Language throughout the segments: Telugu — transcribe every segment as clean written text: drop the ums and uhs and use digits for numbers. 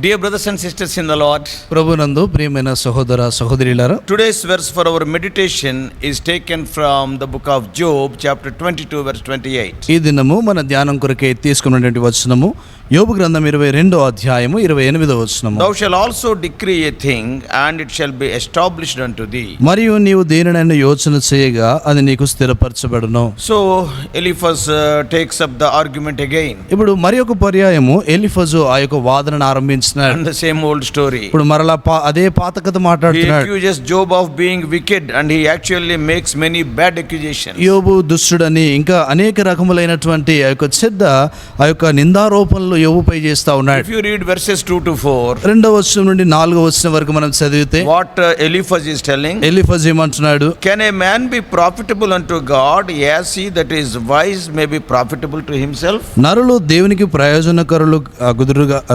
Dear brothers and sisters in the Lord, ప్రభునందు ప్రియమైన సహోదర సహోదరులారా, today's verse for our meditation is taken from the book of Job, chapter 22, verse 28. ఈ దినము మన ధ్యానం కొరకే తీసుకున్నటువంటి వచనము యోబు గ్రంథం 22వ అధ్యాయము 28వ వచనము. Thou shalt also decree a thing, and it shall be established unto thee. మరియు నీవు దేనినైనా యోచన చేయగా అది నీకు స్థిరపరచబడును. So Eliphaz takes up the argument again. ఇప్పుడు మరి ఒక పర్యాయము ఎలీఫజు ఆ యొక్క వాదనను ఆరంభించినాడు. And the same old story. ఇప్పుడు మరలా అదే పాత కథ He మాట్లాడుతున్నాడు. accuses Job of being wicked, and he actually makes many bad accusations. యోబు దుష్టుడని ఇంకా అనేక రకములైనటువంటి ఆ యొక్క చెడ్డ ఆ యొక్క నిందారోపణలు యోబుపై చేస్తా ఉన్నాడు. If you read verses 2 to 4, 2వ వచనం నుండి 4వ వచనం వరకు మనం చదివితే what Eliphaz is telling, Eliphaz ఏమంటున్నాడు? can a man be profitable unto God, as he that is wise may be profitable to himself? నరులు దేవునికి ప్రయోజనకరులు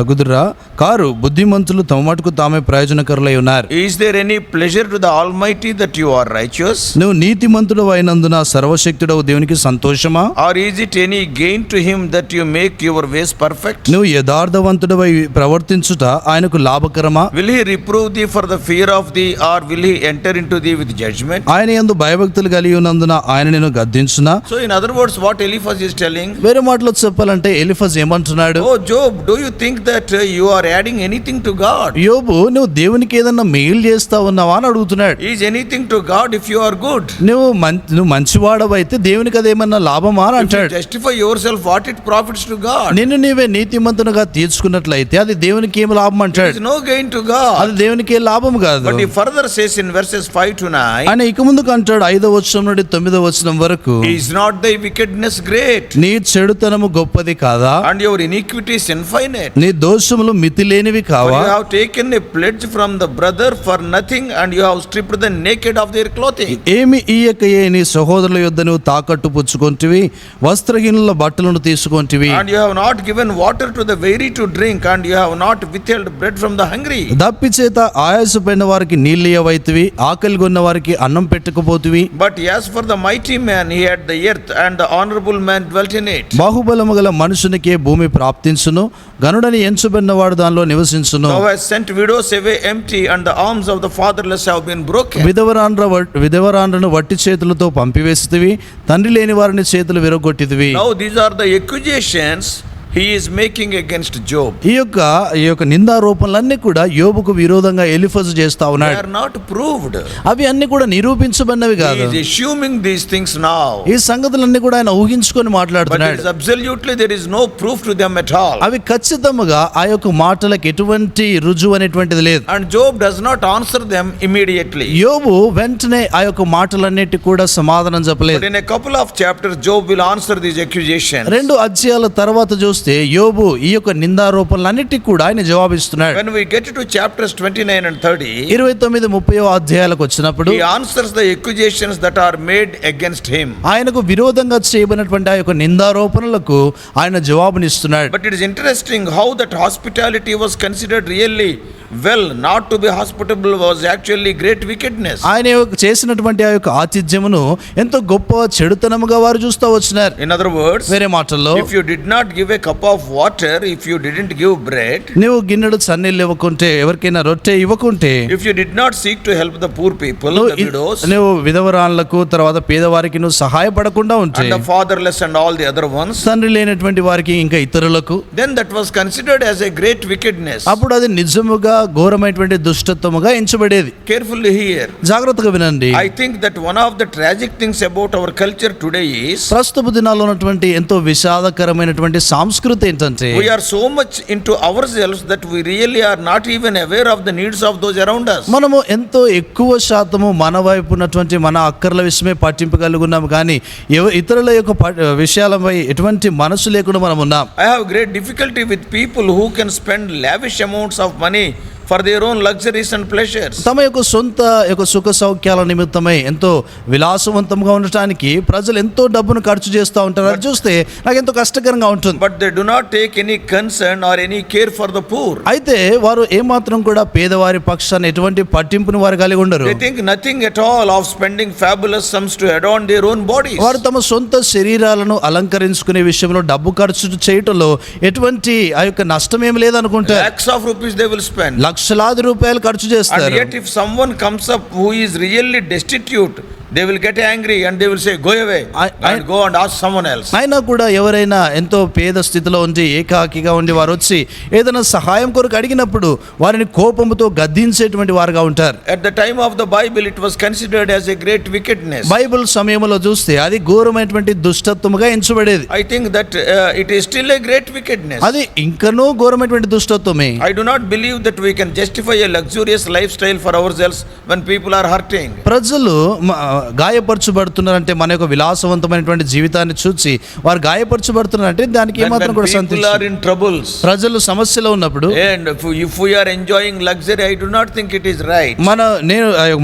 అగుదురా కారు, బుద్ధిమంతులు తమ మటుకు తామే ప్రయోజనకరులై ఉన్నారు. Is there any pleasure to the Almighty that you are righteous? నువ్వు నీతిమంతుడు అయినందున సర్వశక్తుడవు దేవునికి సంతోషమా? Or is it any gain to him that you make your ways perfect? నువ్వు యథార్థవంతుడవై ప్రవర్తించుట ఆయనకు లాభకరమా? Will he reprove thee for the fear of thee, or will he enter into thee with judgment? ఆయన యందు భయభక్తులు కలిగి ఉన్నందున ఆయన నేను గద్దించునా? So in other words, what Eliphaz is telling, వేరే మాటలో చెప్పాలంటే ఎలీఫజ్ ఏమంటున్నాడు? oh Job, do you think that you are adding anything to God? యోబు, నువ్వు దేవునికి ఏదన్నా మేలు చేస్తా ఉన్నావా అని అడుగుతున్నాడు. Is anything to God if you are good? నువ్వు మంచివాడవైతే దేవునికి అదేమన్నా లాభమా అని If you అంటాడు. justify yourself, what it profits to God? నిన్ను నీవే నీతిమంతునిగా తీర్చుకున్నట్లయితే అది దేవునికి ఏమి లాభం There అంటాడు. is no gain to God. అది దేవునికి ఏ లాభం కాదు. But he further says in verses 5 to 9, ఆయన ఇక ముందుకు అంటాడు 5వ వచనం నుండి 9వ వచనం వరకు, is not thy wickedness great, నీ చెడుతనము గొప్పది కాదా, and your iniquities infinite? నీ దోషములు మితిలేనివి For కావా? you have taken a pledge from the brother for nothing, and you have stripped the naked of their clothing. ఏమి ఈయకయే నీ సహోదరుల యొద్ద నువ్వు తాకట్టు పుచ్చుకొంటివి, వస్త్రహీనుల బట్టలను తీసుకొంటివి. And you have not given water to the weary to drink, and you have not withheld bread from the hungry. దప్పి చేత ఆయాసపడిన వారికి నీళ్ళు ఇవ్వవైతివి, ఆకలి కొన్న వారికి అన్నం పెట్టుకుపోతివి. But as for the mighty man, he had the earth, and the honorable man dwelt in it. బాహుబలము గల మనుషునికే భూమి ప్రాప్తించును, గనుడని ఎంచబడినవాడు దానిలో నివసించును. Thou hast sent widows away empty, and the arms of the fatherless have been broken. విధవరాండ్రను వట్టి చేతులతో పంపివేసితివి, తండ్రి లేని వారిని చేతులు విరగొట్టితివి. Now these are the accusations he is making against Job. ఈ యొక్క నిందారోపణలన్నీ కూడా యోబుకు విరోధంగా ఎలీఫజు చేస్తా They ఉన్నాడు. are not proved. అవి అన్ని కూడా నిరూపించబడినవి He కాదు. is assuming these things now. ఈ సంగతులన్నీ కూడా ఆయన ఊహించుకొని But మాట్లాడుతున్నాడు. absolutely there is no proof to them at all. అవి ఖచ్చితంగా ఆ యొక్క మాటలకు ఎటువంటి రుజువు అనేటువంటిది లేదు. And Job does not answer them immediately. యోబు వెంటనే ఆ యొక్క మాటలన్నిటి కూడా సమాధానం But చెప్పలేదు. in a couple of chapters, Job will answer these accusations. 2 అధ్యాయాల తర్వాత చూస్తే యోబు ఈ యొక్క నిందారోపణలన్నిటికీ కూడా ఆయన జవాబిస్తున్నాడు. When we get to chapters 29 and 30, 29-30 అధ్యాయాలకు వచ్చినప్పుడు he answers the accusations that are made against him. ఆయనకు విరోధంగా చేయబడినటువంటి ఆ యొక్క నిందారోపణలకు ఆయన జవాబునిస్తున్నాడు. But it is interesting how that hospitality was considered really well. Not to be hospitable was actually great wickedness. ఆయన చేసినటువంటి ఆ యొక్క ఆతిథ్యమును ఎంతో గొప్ప చెడుతనముగా వారు చూస్తూ వచ్చినారు. In other words, వేరే మాటల్లో, if you did not give a cup of water, if you didn't give bread, నువ్వు గిన్నెడు చన్నీళ్ళు ఇవ్వకుంటే, ఎవరికైనా రొట్టె ఇవ్వకుంటే, if you did not seek to help the poor people, the widows, నువ్వు విధవరాళ్లకు తర్వాత పేదవారికి నువ్వు సహాయపడకుండా ఉంటే, and the fatherless and all the other ones, తండ్రి లేనటువంటి వారికి ఇంకా ఇతరులకు, then that was considered as a great wickedness. అప్పుడు అది నిజముగా ఘోరమైనటువంటి దుష్టత్వముగా ఎంచబడేది. Carefully here, జాగ్రత్తగా వినండి. I think that one of the tragic things about our culture today is, ప్రస్తుత దినాల్లో ఉన్నటువంటి ఎంతో విషాదకరమైనటువంటి సంస్కృతి ఏంటంటే, we are so much into ourselves that we really are not even aware of the needs of those around us. మనము ఎంతో ఎక్కువ శాతము మన వైపు ఉన్నటువంటి మన అక్కర్ల విషయమే పట్టింపగలుగున్నాము, కానీ ఇతరుల యొక్క విషయాలపై ఎటువంటి మనసు లేకుండా మనం ఉన్నాం. I have great difficulty with people who can spend lavish amounts of money for their own luxuries and pleasures. తమ యొక్క సొంత యొక్క సుఖ సౌఖ్యాల నిమిత్తమై ఎంతో విలాసవంతంగా ఉండటానికి ప్రజలు ఎంతో డబ్బును ఖర్చు చేస్తూ ఉంటారు. అది చూస్తే నాకు ఎంతో కష్టకరంగా ఉంటుంది. But they do not take any concern or any care for the poor. అయితే వారు ఏమాత్రం కూడా పేదవారి పక్షాన్ని ఎటువంటి పట్టింపుని వారు కలిగి ఉండరు. They think nothing at all of spending fabulous sums to adorn their own bodies. వారు తమ సొంత శరీరాలను అలంకరించుకునే విషయంలో డబ్బు ఖర్చు చేయటంలో ఎటువంటి ఆ యొక్క నష్టం ఏమి లేదనుకుంటారు. Lakhs of rupees they will spend. లక్షలాది రూపాయలు ఖర్చు And చేస్తారు. yet if someone comes up who is really destitute, they will get angry and they will say, go away and go and ask someone else. అయినా కూడా ఎవరైనా ఎంతో పేద స్థితిలో ఉండి ఏకాకిగా ఉండి వారు వచ్చి ఏదైనా సహాయం కొరకు అడిగినప్పుడు వారిని కోపంతో గద్దించేటువంటి వారుగా ఉంటారు. At the time of the Bible, it was considered as a great wickedness. Bible సమయంలో చూస్తే అది ఘోరమైనటువంటి దుష్టత్వముగా ఎంచబడేది. I think that it is still a great wickedness. అది ఇంకనూ ఘోరమైనటువంటి దుష్టత్వమే. I do not believe that we can justify a luxurious lifestyle for ourselves when people are hurting. ప్రజలు గాయపరచబడుతున్నారంటే మన యొక్క విలాసవంతమైనటువంటి జీవితాన్ని చూసి వారు గాయపరచబడుతున్నారంటే దానికి ఏమాత్రం కూడా When people are in troubles ప్రజలు సమస్యలో ఉన్నప్పుడు and if we are enjoying luxury, I do not think it is right.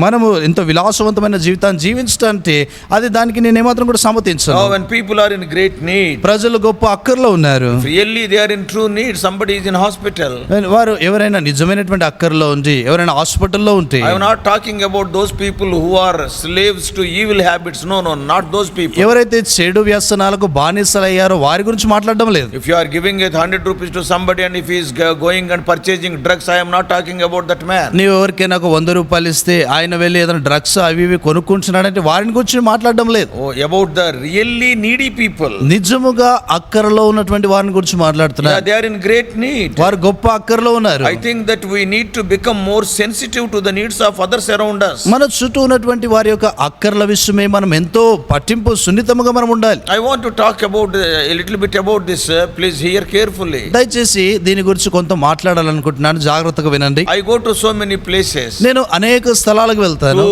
మనము ఇంత విలాసవంతమైన జీవితాన్ని జీవించడానికి అది దానికి నేను ఏమాత్రం కూడా సమ్మతించను. When people are in great need, ప్రజలు గొప్ప అక్కర్లో ఉన్నారు, really they are in true need, somebody is in hospital, వారు ఎవరైనా నిజమైనటువంటి అక్కర్లో ఉండి ఎవరైనా హాస్పిటల్లో ఉంటే, I am not talking about those people who are slaves to evil habits. No, not those people. ఎవరైతే చెడు వ్యసనాలకు బానిసలయ్యారో వారి గురించి మాట్లాడడం లేదు. If you are giving 100 rupees to somebody and if he is going and purchasing drugs, I am not talking about that man. నీవు ఎవరికైనా ఒక 100 రూపాయలు ఇస్తే ఆయన వెళ్ళి ఏదైనా డ్రగ్స్ అవి ఇవి కొనుక్కుంటున్నాడంటే వారిని గురించి మాట్లాడడం లేదు. About the really needy people. నిజముగా అక్కరలో ఉన్నటువంటి వారిని గురించి మాట్లాడుతున్నారు. They are in great need. వారు గొప్ప అక్కరలో ఉన్నారు. I think that we need to become more sensitive to the needs of others around us. మన చుట్టూ ఉన్నటువంటి వారి యొక్క అక్కర్ల విషయమే మనం ఎంతో పట్టింపు సున్నితముగా మనం ఉండాలి. I want to talk about a little bit about this. Please hear carefully. దయచేసి దీని గురించి కొంత మాట్లాడాలనుకుంటున్నాను, జాగ్రత్తగా వినండి. I go to so many places. నేను అనేక స్థలాలకు వెళ్తాను,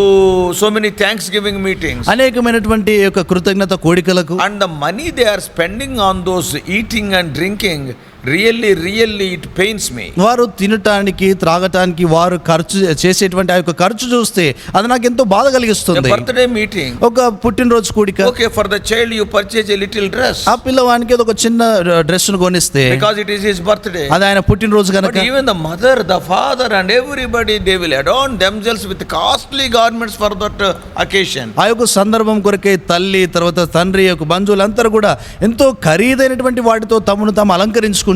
so many thanksgiving meetings, అనేకమైనటువంటి యొక్క కృతజ్ఞత కోడికలకు. and the money they are spending on those eating and drinking, really it pains me. వారు తినటానికి త్రాగటానికి వారు ఖర్చు చేసేటువంటి ఆ యొక్క ఖర్చు చూస్తే అది నాకు ఎంతో బాధ కలిగిస్తుంది. బర్త్డే మీటింగ్, ఒక పుట్టినరోజు కూడిక, okay, for the child you purchase a little dress, ఆ పిల్లవానికి ఒక చిన్న డ్రెస్ ను కొనిస్తే because it is his birthday, అది ఆయన పుట్టినరోజు కనుక. but even the mother, the father and everybody, they will adorn themselves with costly garments for that occasion. ఆ యొక్క సందర్భం కొరకే తల్లి తర్వాత తండ్రి యొక్క బంధువులందరూ కూడా ఎంతో ఖరీదైనటువంటి వాటితో తమను తాము అలంకరించుకుంటారు.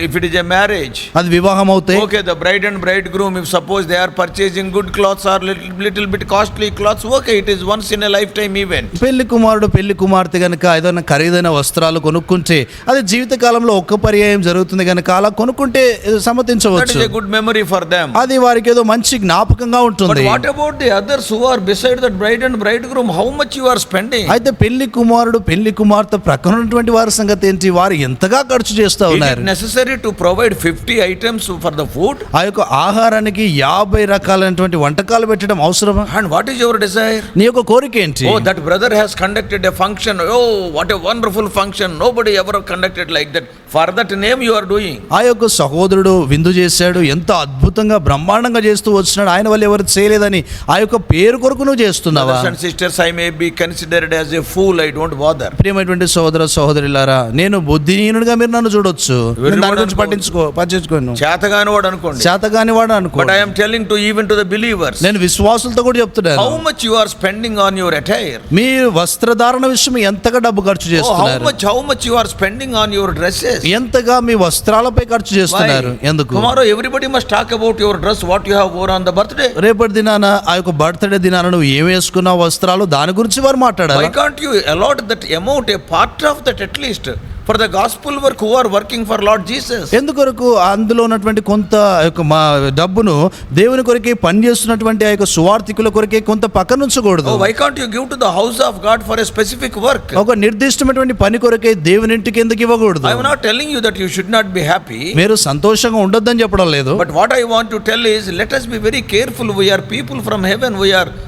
If it is a marriage, అది వివాహం అవుతే, okay, the bride and bridegroom, if suppose they are purchasing good clothes or little bit costly clothes, okay, it is once in a lifetime event. పెళ్లి కుమారుడు పెళ్లి కుమార్తె గనుక ఏదైనా ఖరీదైన వస్త్రాలు కొనుక్కుంటే అది జీవిత కాలంలో ఒక్క పర్యాయం జరుగుతుంది గనుక అలా కొనుక్కుంటే That సమ్మతించవచ్చు. is a good memory for them. అది వారికి ఏదో మంచి జ్ఞాపకంగా But ఉంటుంది. what about the others who are beside that bride and bridegroom? How much you are spending? అయితే పెళ్లి కుమారుడు పెళ్లి కుమార్తె ప్రక్కన ఉన్నటువంటి వారి సంగతి ఏంటి? వారు ఎంతగా ఖర్చు చేస్తూ Is ఉన్నారు? it necessary to provide 50 items for the food? ఆ యొక్క ఆహారానికి 50 రకాలైనటువంటి వంటకాలు పెట్టడం అవసరమా? And what is your desire? నీ యొక్క కోరిక ఏంటి? Oh, that brother has conducted a function. Oh, what a wonderful function. Nobody ever conducted like that. For that name you are doing. ఆ యొక్క సహోదరుడు విందు చేశాడు, ఎంత అద్భుతంగా బ్రహ్మాండంగా చేస్తూ వచ్చినాడు, ఆయన వల్ల ఎవరు చేయలేదని ఆ యొక్క పేరు కొరకు నువ్వు చేస్తున్నావా? Brothers and sisters, I may be considered as a fool. I don't bother. ప్రియమైనటువంటి సహోదర సహోదరులారా, నేను బుద్ధిహీనుడిగా మీరు నన్ను చూడొచ్చు, నేను దాని గురించి పట్టించుకోను, చేతగాని వాడు అనుకోండి, చేతగాని వాడు అనుకో. But I am telling to even to the believers, నేను విశ్వాసులతో కూడా చెప్తున్నాను, how much you are spending on your attire. మీరు వస్త్రధారణ విషయం ఎంతగా డబ్బు ఖర్చు చేస్తున్నారు? How much you are spending on your dresses. ఎంతగా మీ వస్త్రాలపై ఖర్చు చేస్తున్నారు? ఎందుకు? Tomorrow everybody must talk about your dress, what you have worn on the birthday. రేపటి దినాన ఆ యొక్క బర్త్డే దినాన నువ్వు ఏం వేసుకున్నావు వస్త్రాలు, దాని గురించి వారు మాట్లాడాలి. Why can't you allot that amount, a part of that at least, for the gospel work who are working for Lord Jesus? ఎందుకొరకు అందులో ఉన్నటువంటి కొంత యొక్క మా డబ్బును దేవుని కొరకే పనిచేస్తున్నటువంటి ఆ యొక్క సువార్థికుల కొరకే కొంత పక్కన ఉంచకూడదు? Why can't you give to the house of God for a specific work? ఒక నిర్దిష్టమైనటువంటి పని కొరకే దేవుని ఇంటికి ఎందుకు ఇవ్వకూడదు? I am not telling you that you should not be happy. మీరు సంతోషంగా ఉండొద్దని చెప్పడం లేదు. But what I want to tell is, let us be very careful. We are people from heaven.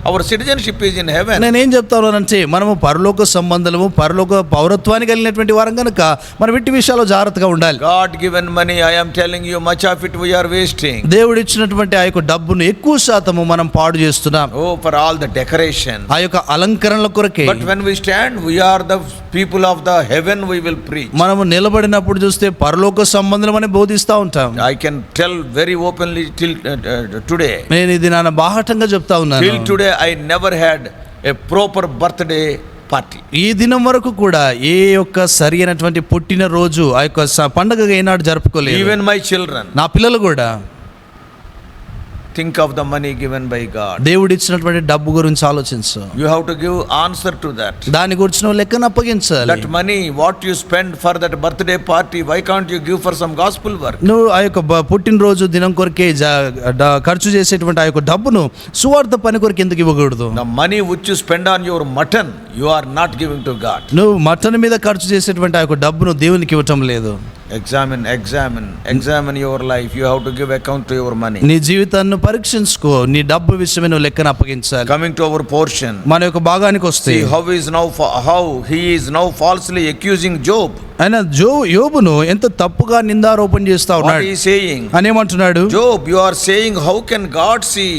Our citizenship is in heaven. నేనేం చెప్తాను అంటే, మనము పరలోక సంబంధము పరలోక పౌరత్వాన్ని కలిగినటువంటి వారం కనుక మనం ఇట్టి విషయాల్లో జాగ్రత్తగా ఉండాలి. God given money, I am telling you, much of it we are wasting. దేవుడు ఇచ్చినటువంటి ఆ యొక్క డబ్బును ఎక్కువ శాతము మనం పాడు చేస్తున్నాం, Oh, for all the decoration. ఆ యొక్క అలంకరణల కొరకే. But when we stand, we are the people of the heaven, we will preach. మనము నిలబడినప్పుడు చూస్తే పరలోక సంబంధమని బోధిస్తూ ఉంటాం. I can tell very openly till today. నేను ఇది నా బాహటంగా చెప్తా ఉన్నాను. Till today I never had a proper birthday party. ఈ దినం వరకు కూడా ఏ యొక్క సరి అయినటువంటి పుట్టిన రోజు ఆ యొక్క పండగ ఏనాడు జరుపుకోలేదు. Even my children. నా పిల్లలు కూడా. Think of the money given by God. దేవుడు ఇచ్చినటువంటి డబ్బు గురించి ఆలోచించు. You have to give answer to that. దాని గురించి నువ్వు లెక్కను అప్పగించాలి. That money what you spend for that birthday party, why can't you give for some gospel work? నువ్వు ఆ యొక్క పుట్టినరోజు దినం కొరకే ఖర్చు చేసేటువంటి ఆ యొక్క డబ్బును సువార్త పని కొరకు ఎందుకు ఇవ్వకూడదు? The money which you spend on your mutton, you are not giving to God. నువ్వు మటన్ మీద ఖర్చు చేసేటువంటి ఆ యొక్క డబ్బును దేవునికి ఇవ్వటం లేదు. Examine your life. You have to give account to your money. నీ జీవితాన్ని పరీక్షించుకో, నీ డబ్బు విషయమే నువ్వు లెక్కను అప్పగించాలి. Coming to our portion, మన యొక్క భాగానికి వస్తే see how he is now falsely accusing Job. ఆయన యోబును ఎంత తప్పుగా నిందారోపణ చేస్తా What ఉన్నాడు. he is saying? అనేమంటున్నాడు? Job, you are saying how can God see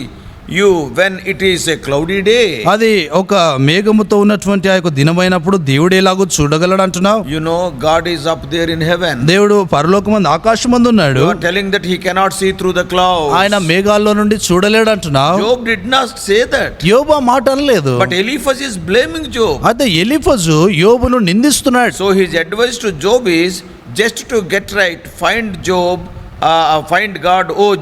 you when it is a cloudy day? అది ఒక మేఘముతో ఉన్నటువంటి ఆ యొక్క దినమైనప్పుడు దేవుడు ఎలాగో చూడగలడు అంటున్నావు. You know God is up there in heaven. దేవుడు పరలోకమందు ఆకాశమందు ఉన్నాడు. You are telling that he cannot see through the clouds. ఆయన మేఘాల్లో నుండి చూడలేడు అంటున్నావు. Job did not say that. యోబు ఆ మాట అనలేదు. But Eliphaz is blaming Job. అదే Eliphaz యోబును నిందిస్తున్నాడు. So his advice to Job is just to get right, find God, oh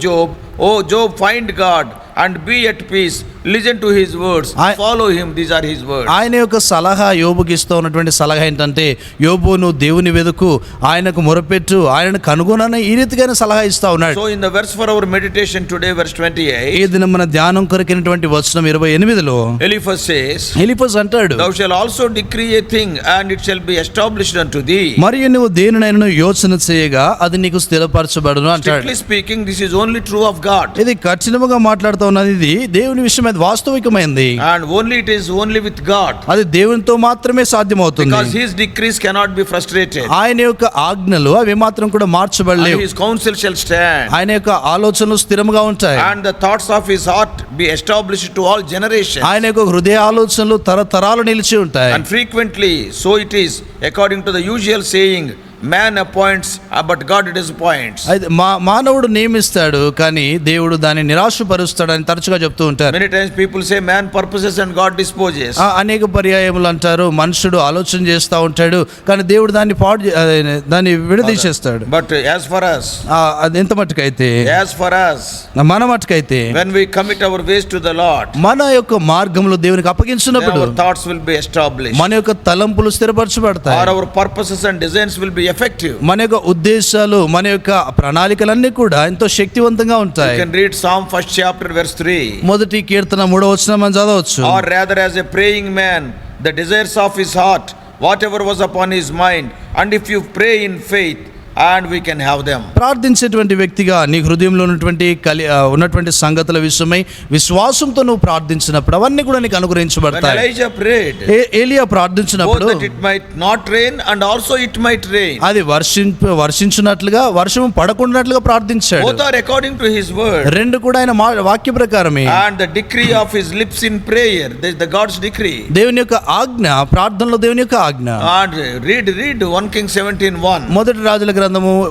Job, find God and be at peace. Listen to his words. Follow him. These are his words. ఆయన యొక్క సలహా యోబుకి ఇస్తూ ఉన్నటువంటి సలహా ఏంటంటే, యోబు నువ్వు దేవుని వెదుకు, ఆయనకు మొరపెట్టు, ఆయనను కనుగొనని ఈ రీతిగానే సలహా ఇస్తా ఉన్నాడు. So in the verse for our meditation today, verse 28, ఈ దినం మన ధ్యానం కొరకినటువంటి వచనం 28లో Eliphaz says, ఎలీఫజ్ అంటాడు, thou shalt also decree a thing and it shall be established unto thee. మరియు నువ్వు దేనినైనా యోచన చేయగా అది నీకు స్థిరపరచబడును అంటాడు. Strictly speaking, this is only true of God. ఇది కఠినముగా మాట్లాడుతూ ఉన్నది, ఇది దేవుని విషయం, అది వాస్తవికమైంది. And it is only with God. అది దేవునితో మాత్రమే సాధ్యమవుతుంది. Because his decrees cannot be frustrated. ఆయన యొక్క ఆజ్ఞలు అవి మాత్రం కూడా మార్చబడలేవు. And his counsel shall stand. ఆయన యొక్క ఆలోచనలు స్థిరంగా ఉంటాయి. And the thoughts of his heart be established to all generations. ఆయన యొక్క హృదయ ఆలోచనలు తరతరాలు నిలిచి ఉంటాయి. And frequently so it is, according to the usual saying, man appoints but God disappoints. అయితే మానవుడు నియమిస్తాడు కానీ దేవుడు దాన్ని నిరాశపరుస్తాడని తరచుగా చెప్తూ ఉంటారు. Many times people say man purposes and God disposes. అనేక పర్యాయములు అంటారు, మనుషుడు ఆలోచన చేస్తూ ఉంటాడు కానీ దేవుడు దాన్ని విడదీసేస్తాడు. But as for us, అది ఎంత మట్టుకైతే, మన మట్టుకైతే, when we commit our ways to the Lord, మన యొక్క మార్గములు దేవునికి అప్పగించినప్పుడు our thoughts will be established. మన యొక్క తలంపులు స్థిరపరచబడతాయి. Or our purposes and designs will be effective. మన యొక్క ఉద్దేశాలు, మన యొక్క ప్రణాళికలన్నీ కూడా ఎంతో శక్తివంతంగా ఉంటాయి. You can read Psalm 1st chapter verse 3. మొదటి కీర్తన 3వ వచనం మనం చదవచ్చు. Or rather, as a praying man, the desires of his heart, whatever was upon his mind, and if you pray in faith, and we can have them. ప్రార్థించేటువంటి వ్యక్తిగా నీ హృదయంలో ఉన్నటువంటి సంగతుల విషయమై విశ్వాసంతో నువ్వు ప్రార్థించినప్పుడు అవన్నీ కూడా నీకు అనుగ్రహించబడతాయి. When Elijah prayed, ఏలియా ప్రార్థించినప్పుడు both that it might not rain and also it might rain. అది వర్షించినట్లుగా వర్షం పడకుండాట్లుగా ప్రార్థించాడు. Both are according to his word. రెండు కూడా ఆయన వాక్య ప్రకారమే. And the decree of his lips in prayer, the God's decree. దేవుని యొక్క ఆజ్ఞ, ప్రార్థనలో దేవుని యొక్క ఆజ్ఞ. And read 1 Kings 17:1. మొదటి రాజుల గ్రంథము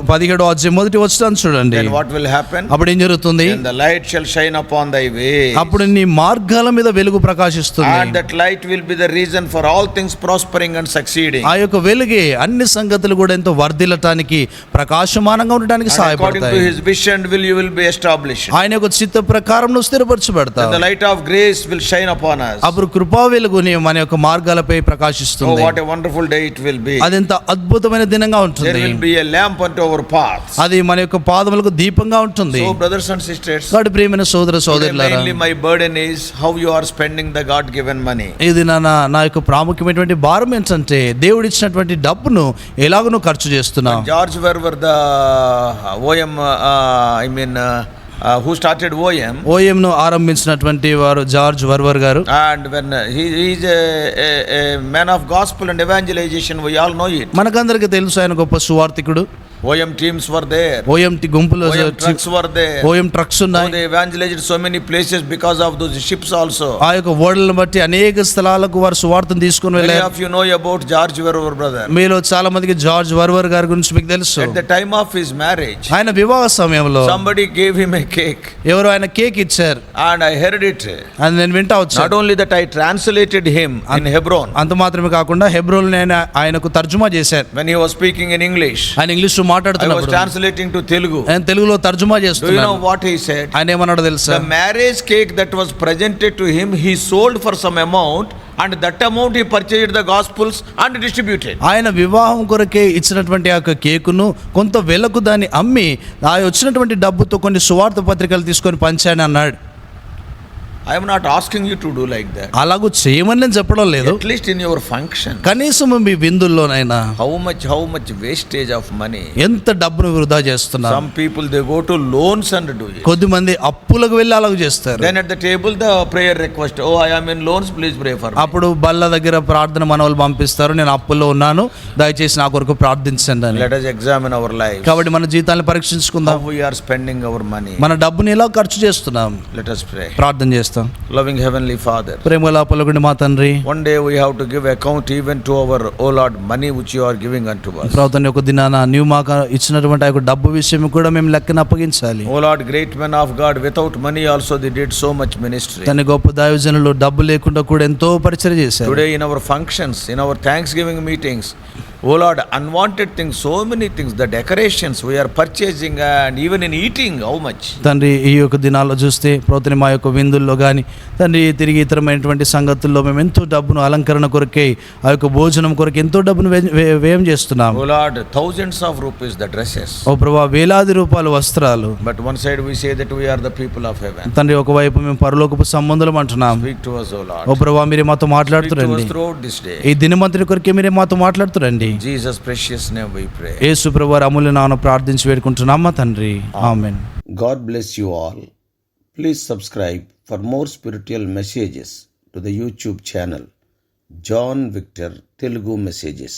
17వ అధ్యాయం మొదటి వచనం చూడండి. Then what will happen? అప్పుడు ఏం జరుగుతుంది? And the light shall shine upon thy way. అప్పుడు నీ మార్గాల మీద వెలుగు ప్రకాశిస్తుంది. And that light will be the reason for all things prospering and succeeding. ఆ యొక్క వెలుగే అన్ని సంగతులు కూడా ఎంతో వర్ధిల్లటానికి, ప్రకాశమానంగా ఉండడానికి సహాయపడతాయి. According to his vision you will be established. ఆయన యొక్క చిత్త ప్రకారం నువ్వు స్థిరపరచబడతావు. And the light of grace will shine upon us. అప్పుడు కృపా వెలుగు మన యొక్క మార్గాలపై ప్రకాశిస్తుంది. Oh, what a wonderful day it will be. అది ఎంత అద్భుతమైన దినంగా ఉంటుంది. There will be a lamp unto our paths. అది మన యొక్క పాదములకు దీపంగా ఉంటుంది. So brothers and sisters, కాబట్టి ప్రియమైన సోదర సోదరులారా, mainly my burden is how you are spending the God given money. ఇది నా యొక్క ప్రాముఖ్యమైనటువంటి భారం ఏంటంటే దేవుడు ఇచ్చినటువంటి డబ్బును ఎలాగో నువ్వు ఖర్చు చేస్తున్నావు. George, where were the who started OM. ఓఎంను ఆరంభించినటువంటి వారు జార్జ్ వర్వర్ గారు. And when he is a man of gospel and evangelization, we all know it. మనకందరికీ తెలుసు ఆయన గొప్ప సువార్థికుడు. OM teams were there. OM గుంపులు, OM trucks were there. OM trucks So ఉన్నాయి. they evangelized so many places because of those ships also. ఆ యొక్క ఓడలను బట్టి అనేక స్థలాలకు వారు సువార్తను తీసుకొని Many వెళ్ళారు. of you know about George Verwer, brother. మీలో చాలా మందికి జార్జ్ వర్వర్ గారి గురించి మీకు తెలుసు. At the time of his marriage, ఆయన వివాహ సమయంలో somebody gave him a cake, ఎవరు ఆయన కేక్ ఇచ్చారు. and I heard it. అది నేను వింటా Not వచ్చాను. only that, I translated him in Hebron అంత మాత్రమే కాకుండా హెబ్రోన్ నేను ఆయనకు తర్జుమా చేశాను. when he was speaking in English. ఆయన ఇంగ్లీష్ I was మాట్లాడుతున్నప్పుడు translating to Telugu. ఆయన తెలుగులో తర్జుమా Do you know చేస్తున్నాను. what he said? ఆయన ఏమన్నాడు తెలుసా? The marriage cake that was presented to him, he sold for some amount, and that amount he purchased the gospels and distributed. ఆయన వివాహం కొరకే ఇచ్చినటువంటి ఆ యొక్క కేకును కొంత వెలకు దాన్ని అమ్మి ఆ వచ్చినటువంటి డబ్బుతో కొన్ని సువార్త పత్రికలు తీసుకొని పంచాను అన్నాడు. I am not asking you to do like that. అలాగూ చేయమని నేను చెప్పడం లేదు. At least in your function. కనీసం మీ విందుల్లోనైనా How much wastage of money. ఎంత డబ్బును వృధా చేస్తున్నారు. Some people, they go to loans and do it. కొద్దిమంది అప్పులకు వెళ్ళి అలాగ చేస్తారు. Then at the table the prayer request, oh I am in loans, please pray for me. అప్పుడు బల్ల దగ్గర ప్రార్థన మనవలు పంపిస్తారు, నేను అప్పుల్లో ఉన్నాను, దయచేసి నా కొరకు ప్రార్థించండి అని. Let us examine our lives. కాబట్టి మన జీవితాన్ని పరీక్షించుకుందాం. How we are spending our money. మన డబ్బుని ఎలా ఖర్చు చేస్తున్నాం. Let us pray. ప్రార్థన చేస్తాం. Loving Heavenly Father, ప్రేమల పలుకుడి మా తండ్రి, one day we have to give account even to our, oh Lord, money which you are giving unto us. ప్రభుత్వం యొక్క దినాన నీవు మాకు ఇచ్చినటువంటి ఆ యొక్క డబ్బు విషయం కూడా మేము లెక్కన అప్పగించాలి. Oh Lord, great men of God, without money also they did so much ministry. తన గొప్ప దైవజనులు డబ్బు లేకుండా కూడా ఎంతో పరిచర్య చేశారు. Today in our functions, in our Thanksgiving meetings, oh Lord, unwanted things, so many things, the decorations we are purchasing, and even in eating, how much. తండ్రి ఈ యొక్క దినాల్లో చూస్తే ప్రభుత్వం మా యొక్క విందుల్లో కానీ తండ్రి తిరిగి ఇతరమైనటువంటి సంగతుల్లో మేము ఎంతో డబ్బును అలంకరణ కొరకే ఆ యొక్క భోజనం కొరకు ఎంతో డబ్బును వ్యయం చేస్తున్నాం. Oh Lord, thousands of rupees the dresses. ఓ ప్రభువా, వేలాది రూపాయల వస్త్రాలు. But one side we say that we are the people of heaven. తండ్రి ఒకవైపు మేము పరలోకపు సంబంధులం అంటున్నాం. Speak to us, oh Lord. ఓ ప్రభువా, మీరే మాతో Speak to మాట్లాడుతురండి. us throughout this day. ఈ దినమంతటి కొరకే మీరే మాతో మాట్లాడుతురండి. In Jesus' precious name we pray. యేసు ప్రభువారి అమూల్య నామమున ప్రార్థించి వేడుకుంటున్నాం మా తండ్రి. ఆమేన్. God bless you all. Please subscribe for more spiritual messages to the YouTube channel John Victor Telugu Messages.